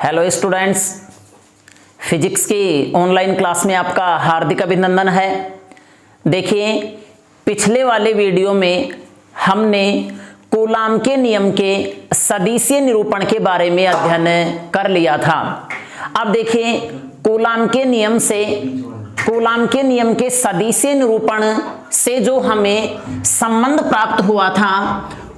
Hello students, physics की online class में आपका हार्दिक अभिनंदन है। देखिए, पिछले वाले वीडियो में हमने कूलाम के नियम के सदिशीय निरूपण के बारे में अध्ययन कर लिया था। अब देखिए, कूलाम के नियम के सदिशीय निरूपण से जो हमें संबंध प्राप्त हुआ था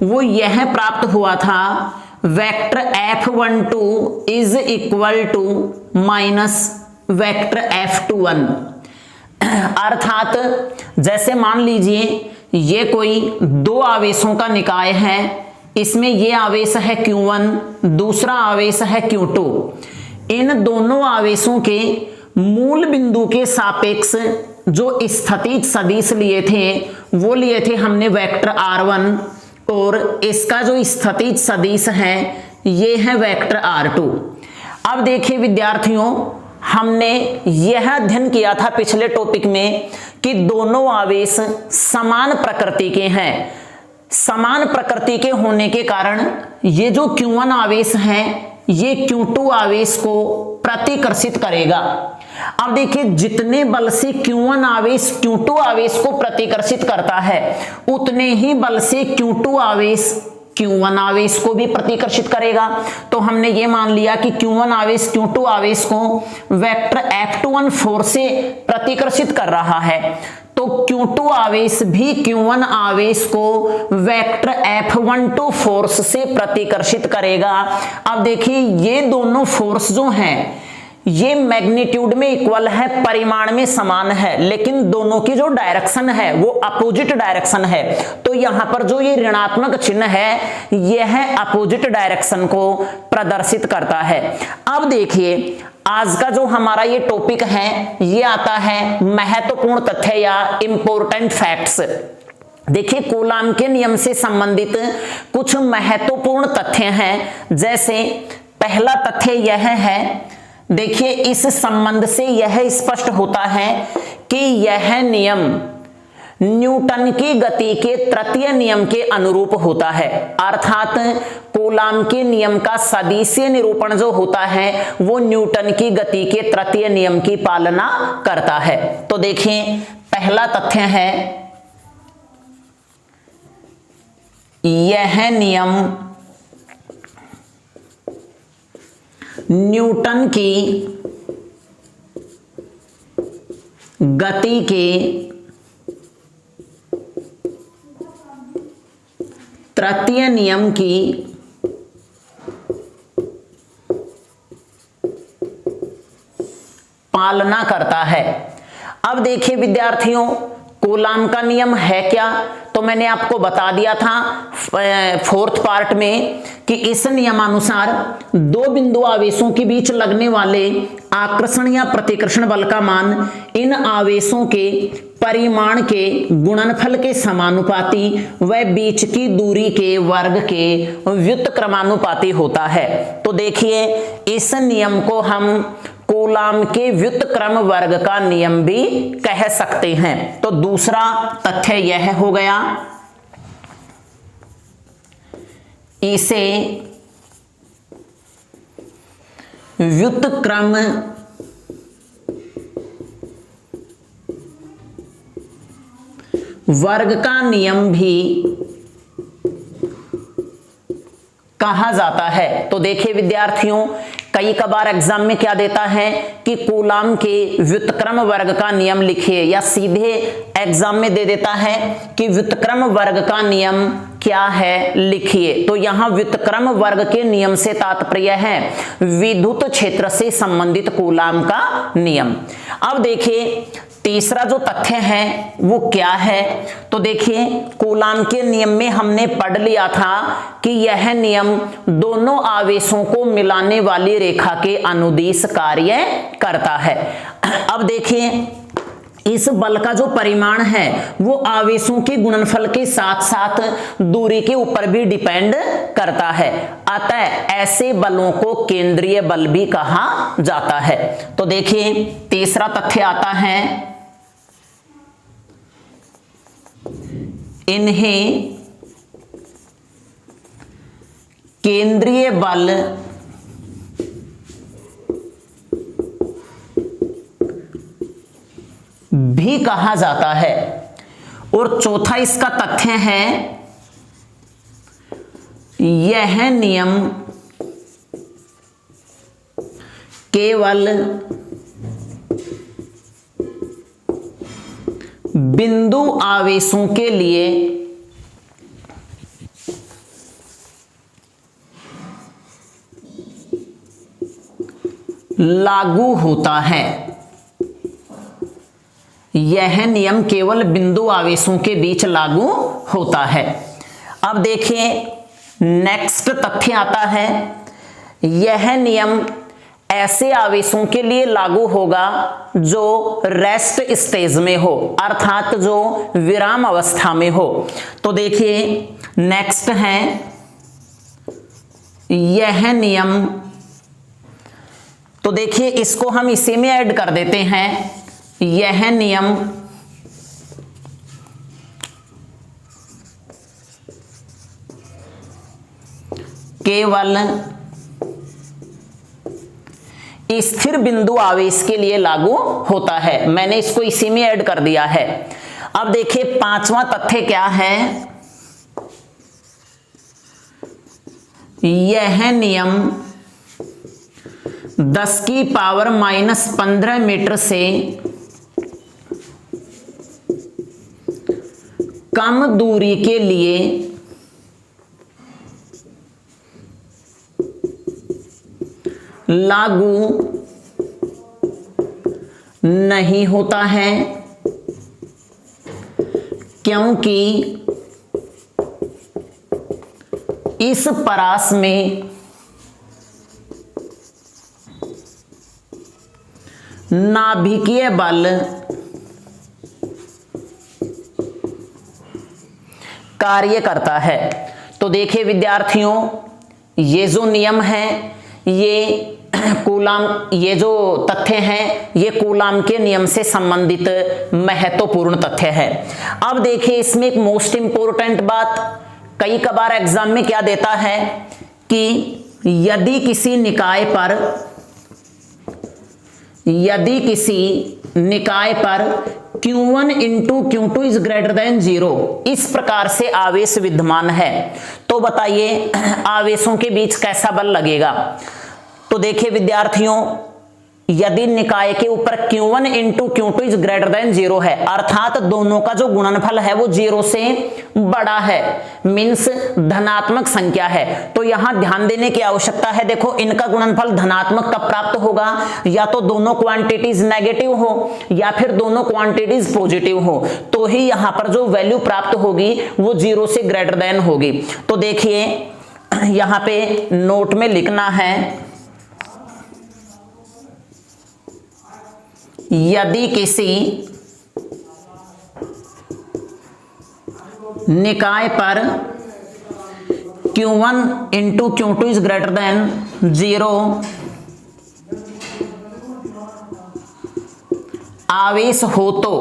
वो यह प्राप्त हुआ था, vector F12 is equal to minus vector F21। अर्थात जैसे मान लीजिए ये कोई दो आवेशों का निकाय है, इसमें ये आवेश है Q1, दूसरा आवेश है Q2। इन दोनों आवेशों के मूल बिंदु के सापेक्ष जो स्थितिज सदिश लिए थे वो लिए थे हमने वेक्टर R1, और इसका जो स्थितिज सदिश है ये है वेक्टर R2। अब देखिए विद्यार्थियों, हमने यह अध्ययन किया था पिछले टॉपिक में कि दोनों आवेश समान प्रकृति के हैं। समान प्रकृति के होने के कारण ये जो Q1 आवेश है ये Q2 आवेश को प्रतिकर्षित करेगा। अब देखिए, जितने बल से Q1 आवेश Q2 आवेश को प्रतिकर्षित करता है उतने ही बल से Q2 आवेश Q1 आवेश को भी प्रतिकर्षित करेगा। तो हमने ये मान लिया कि Q1 आवेश Q2 आवेश को वेक्टर F21 फोर्स से प्रतिकर्षित कर रहा है, तो Q2 आवेश भी Q1 आवेश को वेक्टर F12 फोर्स से प्रतिकर्षित करेगा। अब देखिए, ये दोनों फोर्स जो हैं ये मैग्नीट्यूड में इक्वल है, परिमाण में समान है, लेकिन दोनों की जो डायरेक्शन है वो अपोजिट डायरेक्शन है। तो यहां पर जो ये ऋणात्मक चिन्ह है यह अपोजिट डायरेक्शन को प्रदर्शित करता है। अब देखिए, आज का जो हमारा ये टॉपिक है ये आता है महत्वपूर्ण तथ्य या इंपॉर्टेंट फैक्ट्स। देखिए, कूलाम के नियम से संबंधित कुछ महत्वपूर्ण तथ्य हैं। जैसे पहला तथ्य यह है, देखिए इस संबंध से यह स्पष्ट होता है कि यह नियम न्यूटन की गति के तृतीय नियम के अनुरूप होता है। अर्थात कूलाम के नियम का सदिशीय निरूपण जो होता है वो न्यूटन की गति के तृतीय नियम की पालना करता है। तो देखिए, पहला तथ्य है यह नियम न्यूटन की गति के तृतीय नियम की पालना करता है। अब देखिए विद्यार्थियों, कूलाम का नियम है क्या, तो मैंने आपको बता दिया था फोर्थ पार्ट में कि इस नियमानुसार दो बिंदु आवेशों के बीच लगने वाले आकर्षण या प्रतिकर्षण बल का मान इन आवेशों के परिमाण के गुणनफल के समानुपाती व बीच की दूरी के वर्ग के व्युत्क्रमानुपाती होता है। तो देखिए, इस नियम को हम कूलाम के व्युत्क्रम वर्ग का नियम भी कह सकते हैं। तो दूसरा तथ्य यह हो गया, इसे व्युत्क्रम वर्ग का नियम भी कहा जाता है। तो देखिए विद्यार्थियों, कई कबार एग्जाम में क्या देता है कि कूलाम के व्युत्क्रम वर्ग का नियम लिखिए, या सीधे एग्जाम में दे देता है कि व्युत्क्रम वर्ग का नियम क्या है लिखिए। तो यहां व्युत्क्रम वर्ग के नियम से तात्पर्य है विद्युत क्षेत्र से संबंधित कूलाम का नियम। अब देखिए, तीसरा जो तथ्य है वो क्या है, तो देखिए कूलाम के नियम में हमने पढ़ लिया था कि यह नियम दोनों आवेशों को मिलाने वाली रेखा के अनुदिश कार्य करता है। अब देखिए, इस बल का जो परिमाण है वो आवेशों के गुणनफल के साथ साथ दूरी के ऊपर भी डिपेंड करता है। अतः ऐसे बलों को केंद्रीय बल भी कहा जाता है। तो देखिए, तीसरा तथ्य आता है, इन्हें केंद्रीय बल भी कहा जाता है। और चौथा इसका तथ्य है, यह नियम केवल बिंदु आवेशों के लिए लागू होता है। यह नियम केवल बिंदु आवेशों के बीच लागू होता है। अब देखिए नेक्स्ट तथ्य आता है, यह नियम ऐसे आवेशों के लिए लागू होगा जो रेस्ट स्टेज में हो, अर्थात जो विराम अवस्था में हो। तो देखिए नेक्स्ट है, यह नियम, तो देखिए इसको हम इसी में ऐड कर देते हैं, यह नियम केवल स्थिर बिंदु आवेश के लिए लागू होता है। मैंने इसको इसी में ऐड कर दिया है। अब देखिए पांचवा तथ्य क्या है, यह नियम 10 की पावर -15 मीटर से कम दूरी के लिए लागू नहीं होता है, क्योंकि इस परास में नाभिकीय बल कार्य करता है। तो देखिए विद्यार्थियों, ये जो नियम है, ये कूलाम, ये जो तथ्य हैं, ये कूलाम के नियम से संबंधित महत्वपूर्ण तथ्य है। अब देखिए इसमें एक मोस्ट इंपोर्टेंट बात, कई कबार एग्जाम में क्या देता है कि यदि किसी निकाय पर Q1 into Q2 is greater than 0, इस प्रकार से आवेश विद्यमान है, तो बताइए आवेशों के बीच कैसा बल लगेगा। तो देखिए विद्यार्थियों, यदि निकाय के ऊपर Q1 into Q2 is greater than 0 है, अर्थात दोनों का जो गुणनफल है वो 0 से बड़ा है, मीन्स धनात्मक संख्या है, तो यहां ध्यान देने की आवश्यकता है। देखो इनका गुणनफल धनात्मक कब प्राप्त होगा, या तो दोनों क्वांटिटीज नेगेटिव हो या फिर दोनों क्वांटिटीज पॉजिटिव हो, तो ही यहां पर जो वैल्यू प्राप्त होगी वो 0 से ग्रेटर देन होगी। तो देखिए यहां पे नोट में लिखना है, यदि किसी निकाय पर Q1 into Q2 is greater than 0 आवेश हो तो,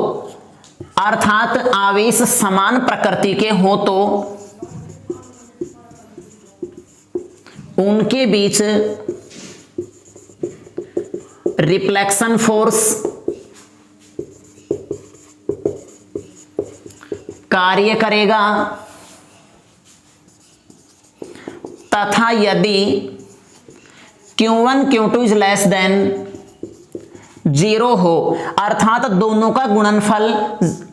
अर्थात आवेश समान प्रकृति के हो, तो उनके बीच रिफ्लेक्शन फोर्स कार्य करेगा, तथा यदि Q1 Q2 is less than 0 हो, अर्थात दोनों का गुणनफल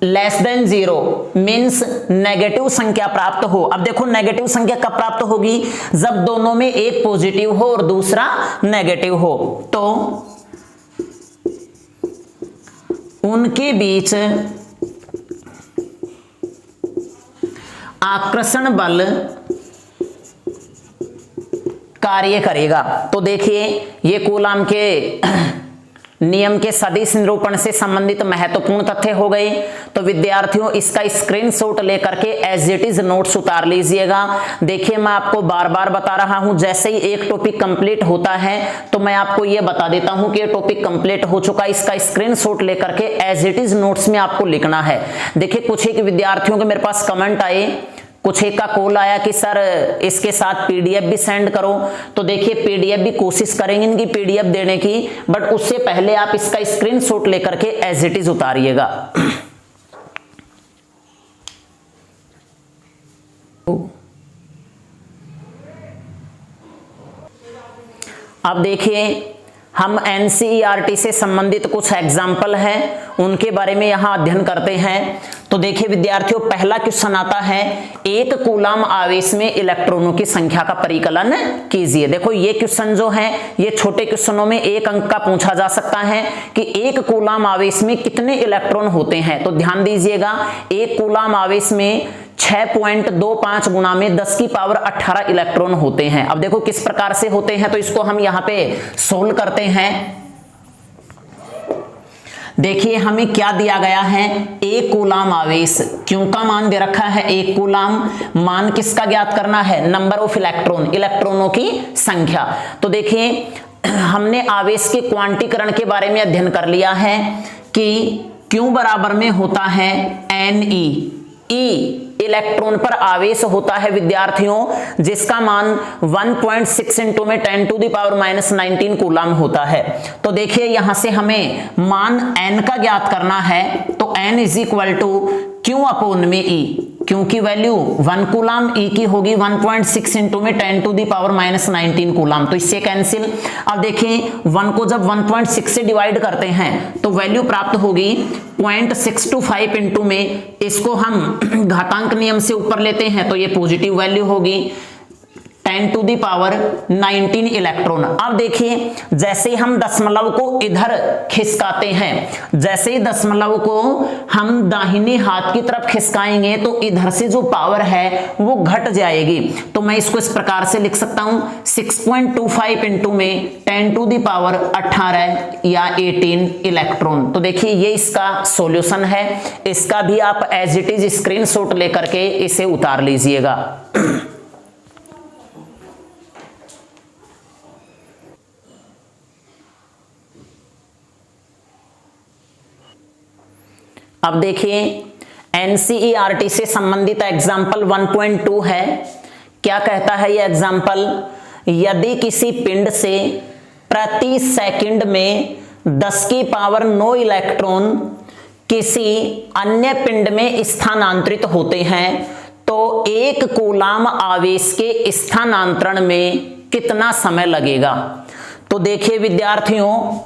लेस देन 0 मीन्स नेगेटिव संख्या प्राप्त हो। अब देखो नेगेटिव संख्या कब प्राप्त होगी, जब दोनों में एक पॉजिटिव हो और दूसरा नेगेटिव हो, तो उनके बीच आकर्षण बल कार्य करेगा। तो देखिए ये कूलाम के नियम के सदिश निरूपण से संबंधित महत्वपूर्ण तथ्य हो गए। तो विद्यार्थियों इसका स्क्रीनशॉट लेकर के एज इट इज नोट्स उतार लीजिएगा। देखिए मैं आपको बार बार बता रहा हूं, जैसे ही एक टॉपिक कंप्लीट होता है तो मैं आपको यह बता देता हूं कि ये टॉपिक कंप्लीट हो चुका है। इसका स्क्रीनशॉट लेकर के एज इट इज नोट्स में आपको लिखना है। देखिए कुछ एक विद्यार्थियों के मेरे पास कमेंट आए कुछ एक का कॉल आया कि सर इसके साथ पीडीएफ भी सेंड करो, तो देखिए पीडीएफ भी कोशिश करेंगे इनकी पीडीएफ देने की, बट उससे पहले आप इसका स्क्रीनशॉट लेकर के एज इट इज उतारिएगा। अब देखिए हम एनसीईआरटी से संबंधित कुछ एग्जाम्पल है उनके बारे में यहां अध्ययन करते हैं। तो देखिए विद्यार्थियों, पहला क्वेश्चन आता है, एक कूलाम आवेश में इलेक्ट्रॉनों की संख्या का परिकलन कीजिए। देखो ये क्वेश्चन जो है ये छोटे क्वेश्चनों में 1 अंक का पूछा जा सकता है कि एक कूलाम आवेश में कितने इलेक्ट्रॉन होते हैं। तो ध्यान दीजिएगा, एक कूलाम आवेश में 6.25 गुणा में 10 की पावर 18 इलेक्ट्रॉन होते हैं। अब देखो किस प्रकार से होते हैं, तो इसको हम यहां पे सोल्व करते हैं। देखिए हमें क्या दिया गया है, एक कूलाम आवेश, क्यों का मान दे रखा है एक कूलाम, मान किसका ज्ञात करना है, नंबर ऑफ इलेक्ट्रॉन, इलेक्ट्रॉनों की संख्या। तो देखिए हमने आवेश के क्वांटीकरण के बारे में अध्ययन कर लिया है कि क्यू बराबर में होता है Ne, ई इलेक्ट्रॉन पर आवेश होता है विद्यार्थियों जिसका मान 1.6 इंटू में 10⁻⁻19 कूलाम होता है। तो देखिए यहां से हमें मान n का ज्ञात करना है, तो n is equal to q upon में ई, क्यू की वैल्यू 1 कूलाम, ई की होगी 1.6 इंटू में 10⁻⁻19 कूलाम, तो इससे कैंसिल। अब देखिए 1 को जब 1.6 से डिवाइड करते हैं तो वैल्यू प्राप्त होगी 0.625 इंटू में, इसको हम घातांक नियम से ऊपर लेते हैं तो ये पॉजिटिव वैल्यू होगी 10⁻19 इलेक्ट्रॉन। अब देखिए जैसे हम दशमलव को इधर खिसकाते हैं, जैसे ही दशमलव को हम दाहिने हाथ की तरफ खिसकाएंगे तो इधर से जो पावर है वो घट जाएगी। तो मैं इसको इस प्रकार से लिख सकता हूं 6.25 इंटू में 10⁻18 या 18 इलेक्ट्रॉन। तो देखिए ये इसका सॉल्यूशन है, इसका भी आप एज इट इज स्क्रीनशॉट लेकर के इसे उतार लीजिएगा। अब देखिए एनसीईआरटी से संबंधित एग्जाम्पल 1.2 है। क्या कहता है ये एग्जाम्पल, यदि किसी पिंड से प्रति सेकंड में 10 की पावर 9 इलेक्ट्रॉन किसी अन्य पिंड में स्थानांतरित होते हैं तो एक कूलाम आवेश के स्थानांतरण में कितना समय लगेगा। तो देखिए विद्यार्थियों,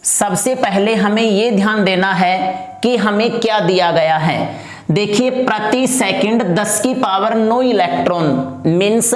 सबसे पहले हमें यह ध्यान देना है कि हमें क्या दिया गया है। देखिए प्रति सेकंड 10 की पावर 9 इलेक्ट्रॉन मीन्स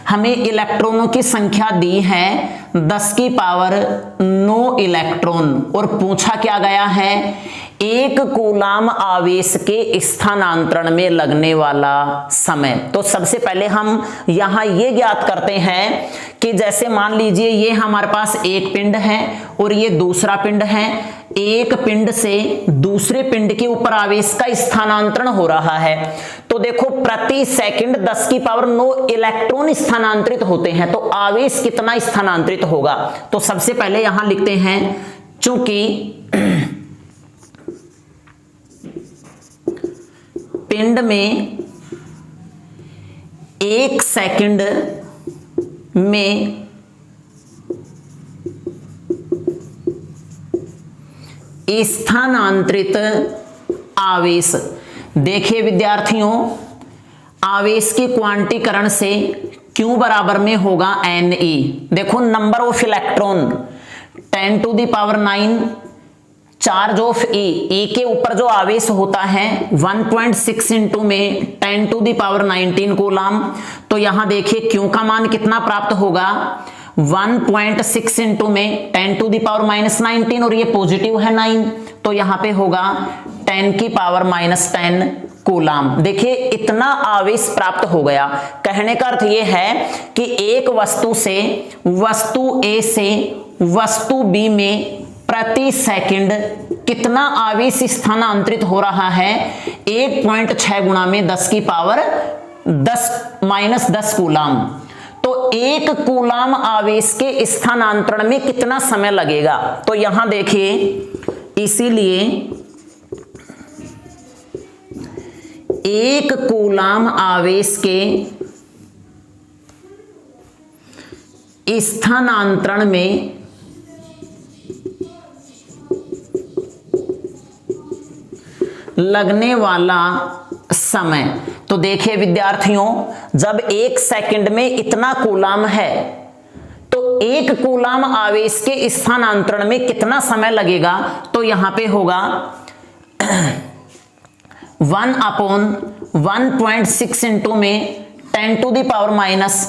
हमें इलेक्ट्रॉनों की संख्या दी है 10 की पावर 9 इलेक्ट्रॉन, और पूछा क्या गया है, एक कूलाम आवेश के स्थानांतरण में लगने वाला समय। तो सबसे पहले हम यहां ये ज्ञात करते हैं कि जैसे मान लीजिए ये हमारे पास एक पिंड है और ये दूसरा पिंड है, एक पिंड से दूसरे पिंड के ऊपर आवेश का स्थानांतरण हो रहा है। तो देखो प्रति सेकंड 10 की पावर 9 इलेक्ट्रॉन स्थानांतरित होते हैं, तो आवेश कितना स्थानांतरित होगा। तो सबसे पहले यहां लिखते हैं, चूंकि पिंड में एक सेकंड में स्थानांतरित आवेश। देखिए विद्यार्थियों, आवेश के क्वांटीकरण से Q बराबर में होगा Ne। देखो number of electron 10⁻9 charge of E के ऊपर जो आवेश होता है 1.6 इंटू में 10⁻19 कूलाम। तो यहां देखिए Q का मान कितना प्राप्त होगा 1.6 इंटू में 10⁻⁻19 और ये पॉजिटिव है 9, तो यहां पे होगा 10⁻⁻10 कूलाम। देखिए इतना आवेश प्राप्त हो गया। कहने का अर्थ यह है कि एक वस्तु से वस्तु A से वस्तु B में प्रति सेकंड कितना आवेश स्थानांतरित हो रहा है, 1.6 गुणा में 10 की पावर 10 कूलाम। तो एक कूलाम आवेश के स्थानांतरण में कितना समय लगेगा। तो यहां देखिए, इसीलिए एक कूलाम आवेश के स्थानांतरण में लगने वाला समय। तो देखिए विद्यार्थियों, जब 1 सेकंड में इतना कूलाम है तो 1 कूलाम आवेश के स्थानांतरण में कितना समय लगेगा? तो यहां पे होगा 1/1.6 इंटू में 10⁻⁻10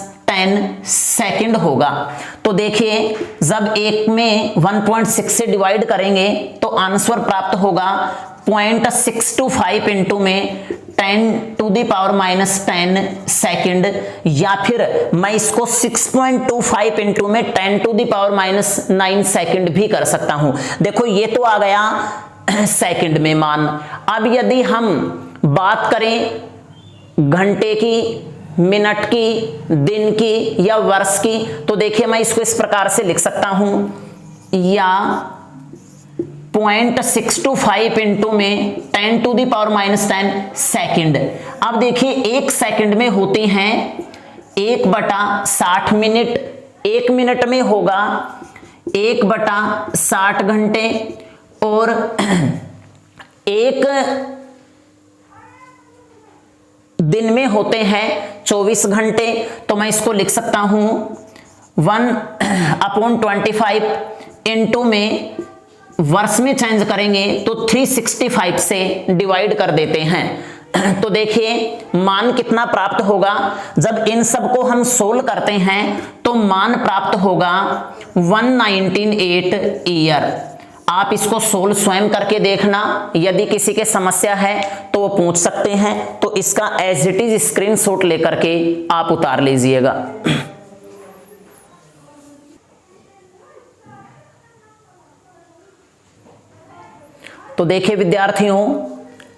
सेकंड होगा। तो देखिए जब 1 में 1.6 से डिवाइड करेंगे तो आंसर प्राप्त होगा 0.625 इंटू में 10⁻⁻10 सेकंड, या फिर मैं इसको 6.25 इंटू में 10⁻�9 सेकंड भी कर सकता हूं। देखो ये तो आ गया सेकंड में मान। अब यदि हम बात करें घंटे की, मिनट की, दिन की या वर्ष की, तो देखिए मैं इसको इस प्रकार से लिख सकता हूं, या 0.625 इंटू में 10⁻⁻10 सेकंड। अब देखिए 1 सेकंड में होते हैं 1/60 मिनट, 1 मिनट में होगा 1/60 घंटे, और 1 दिन में होते हैं 24 घंटे। तो मैं इसको लिख सकता हूं 1/25 इंटू में वर्ष में चेंज करेंगे तो 365 से डिवाइड कर देते हैं। तो देखिए मान कितना प्राप्त होगा, जब इन सब को हम सोल्व करते हैं तो मान प्राप्त होगा 198 ईयर। आप इसको सोल्व स्वयं करके देखना, यदि किसी के समस्या है तो वो पूछ सकते हैं, तो इसका एज इट इज स्क्रीनशॉट लेकर के आप उतार लीजिएगा। तो देखिए विद्यार्थियों,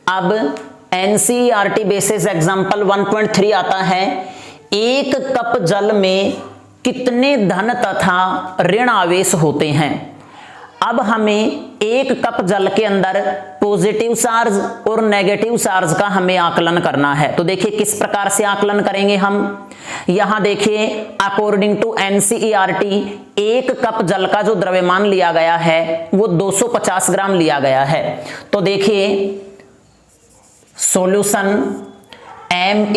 अब एनसीईआरटी बेसिस एग्जांपल 1.3 आता है, 1 कप जल में कितने धन तथा ऋण आवेश होते हैं। अब हमें 1 कप जल के अंदर पॉजिटिव चार्ज और नेगेटिव चार्ज का हमें आकलन करना है। तो देखिए किस प्रकार से आकलन करेंगे हम। यहां देखिए अकॉर्डिंग टू एनसीईआरटी 1 कप जल का जो द्रव्यमान लिया गया है वो 250 ग्राम लिया गया है। तो देखिए solution m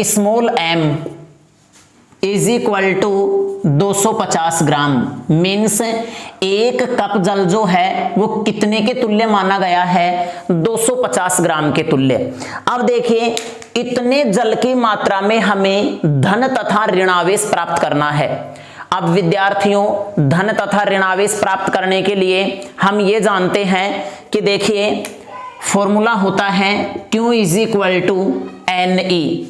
is equal to 250 gram, means 1 cup जल जो है वो कितने के तुल्य माना गया है? 250 ग्राम के तुल्य। अब देखिए इतने जल की मात्रा में हमें धन तथा ऋणावेश प्राप्त करना है। अब विद्यार्थियों, धन तथा ऋणावेश प्राप्त करने के लिए हम ये जानते हैं कि देखिए फॉर्मूला होता है Q is equal to NE।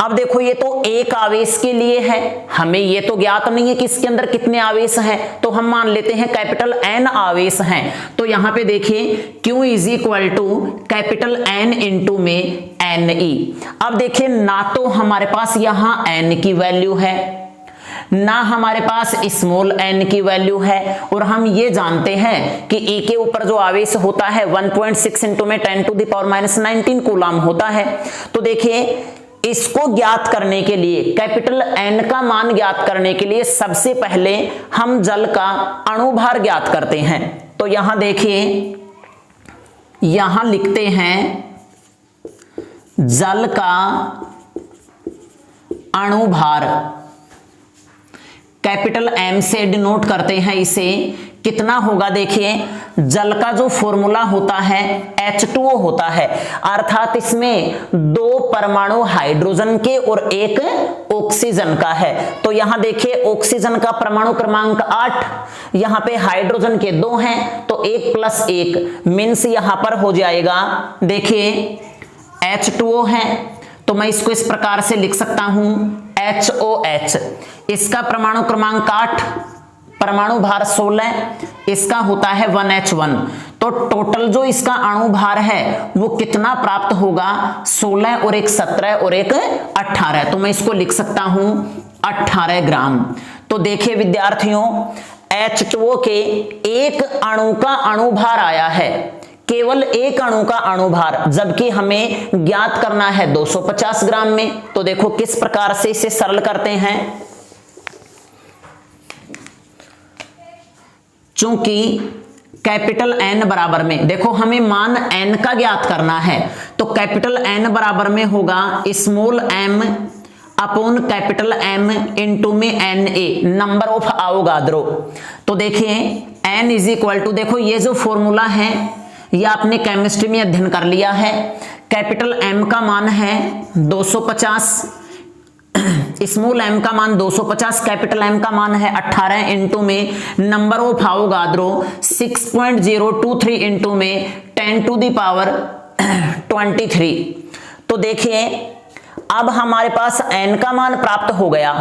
अब देखो ये तो एक आवेश के लिए है, हमें ये तो ज्ञात नहीं है कि इसके अंदर कितने आवेश हैं, तो हम मान लेते हैं कैपिटल N आवेश हैं। तो यहां पे देखिए Q is equal to capital N into में NE। अब देखिए ना तो हमारे पास यहां N की वैल्यू है, ना हमारे पास स्मॉल n की वैल्यू है, और हम ये जानते हैं कि E के ऊपर जो आवेश होता है 1.6 इंटू में 10⁻⁻19 कूलाम होता है। तो देखिए इसको ज्ञात करने के लिए, कैपिटल N का मान ज्ञात करने के लिए सबसे पहले हम जल का अणुभार ज्ञात करते हैं। तो यहां देखिए, यहां लिखते हैं जल का अणुभार, कैपिटल M से डिनोट करते हैं इसे। कितना होगा देखिए, जल का जो फॉर्मूला होता है H2O होता है, अर्थात इसमें 2 परमाणु हाइड्रोजन के और 1 ऑक्सीजन का है। तो यहां देखिए ऑक्सीजन का परमाणु क्रमांक 8, यहां पे हाइड्रोजन के 2 हैं, तो 1 + 1 मीन्स यहां पर हो जाएगा देखिए H2O है। तो मैं इसको इस प्रकार से लिख सकता हूं HOH। इसका परमाणु क्रमांक 8, परमाणु भार 16, इसका होता है 1H1। तो टोटल जो इसका अणु भार है वो कितना प्राप्त होगा? 16 और 1 17 और 1 18। तो मैं इसको लिख सकता हूं 18 ग्राम। तो देखिए विद्यार्थियों, H2O के एक अणु का अणु भार आया है केवल एक अणु का अणुभार, जबकि हमें ज्ञात करना है 250 ग्राम में। तो देखो किस प्रकार से इसे सरल करते हैं। चूंकि कैपिटल N बराबर में, देखो हमें मान N का ज्ञात करना है, तो कैपिटल N बराबर में होगा small m upon capital M into में Na, नंबर ऑफ आवोगाद्रो। तो देखिए n इज इक्वल टू, देखो ये जो फॉर्मूला है ये आपने केमिस्ट्री में अध्ययन कर लिया है। कैपिटल M का मान है 250, स्मॉल m का मान 250, कैपिटल M का मान है 18 इंटू में नंबर ऑफ आवोगाद्रो 6.023 इंटू में 10 टू द पावर 23। तो देखिए अब हमारे पास n का मान प्राप्त हो गया।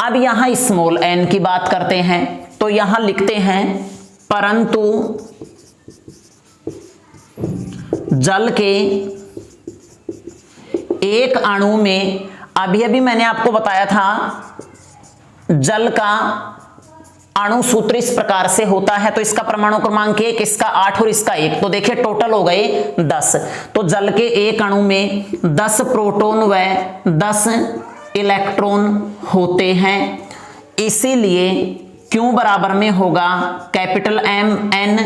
अब यहां स्मॉल n की बात करते हैं, तो यहां लिखते हैं परंतु जल के एक अणु में, अभी मैंने आपको बताया था जल का अणु सूत्र इस प्रकार से होता है। तो इसका परमाणु क्रमांक 1, इसका 8 और इसका 1, तो देखिए टोटल हो गए 10। तो जल के एक अणु में 10 प्रोटॉन व 10 इलेक्ट्रॉन होते हैं, इसीलिए Q बराबर में होगा capital M N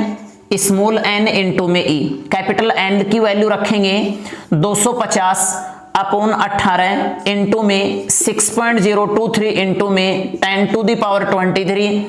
small n into में E। कैपिटल N की वैल्यू रखेंगे 250 अपॉन 18 इंटू में 6.023 इंटू में 10 टू द पावर 23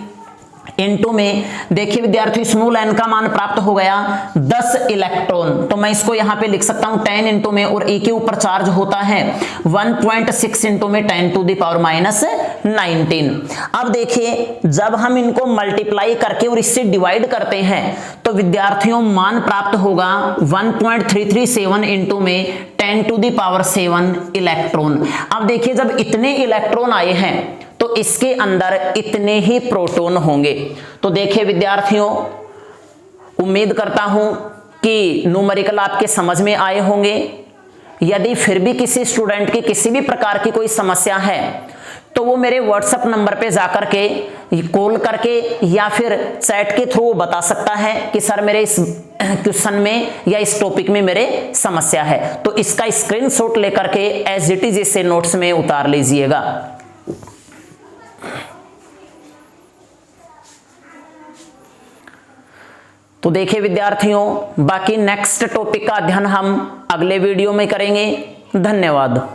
इंटू में, देखिए विद्यार्थी स्मॉल n का मान प्राप्त हो गया 10 इलेक्ट्रॉन। तो मैं इसको यहां पे लिख सकता हूं 10 इंटू में, और E के ऊपर चार्ज होता है 1.6 इंटू में 10 टू द पावर -19। अब देखिए जब हम इनको मल्टीप्लाई करके और इससे डिवाइड करते हैं तो विद्यार्थियों मान प्राप्त होगा 1.337 इंटू में 10 टू द पावर 7 इलेक्ट्रॉन। अब देखिए जब इतने इलेक्ट्रॉन आए हैं तो इसके अंदर इतने ही प्रोटॉन होंगे। तो देखिए विद्यार्थियों उम्मीद करता हूं कि न्यूमेरिकल आपके समझ में आए होंगे। यदि फिर भी किसी स्टूडेंट की किसी भी प्रकार की कोई समस्या है तो वो मेरे व्हाट्सएप नंबर पे जाकर के कॉल करके या फिर चैट के थ्रू बता सकता है कि सर मेरे इस क्वेश्चन में या इस टॉपिक में मेरे समस्या है। तो इसका स्क्रीनशॉट लेकर के एज इट इज इसे नोट्स में उतार लीजिएगा। तो देखिए विद्यार्थियों बाकी नेक्स्ट टॉपिक का अध्ययन हम अगले वीडियो में करेंगे। धन्यवाद।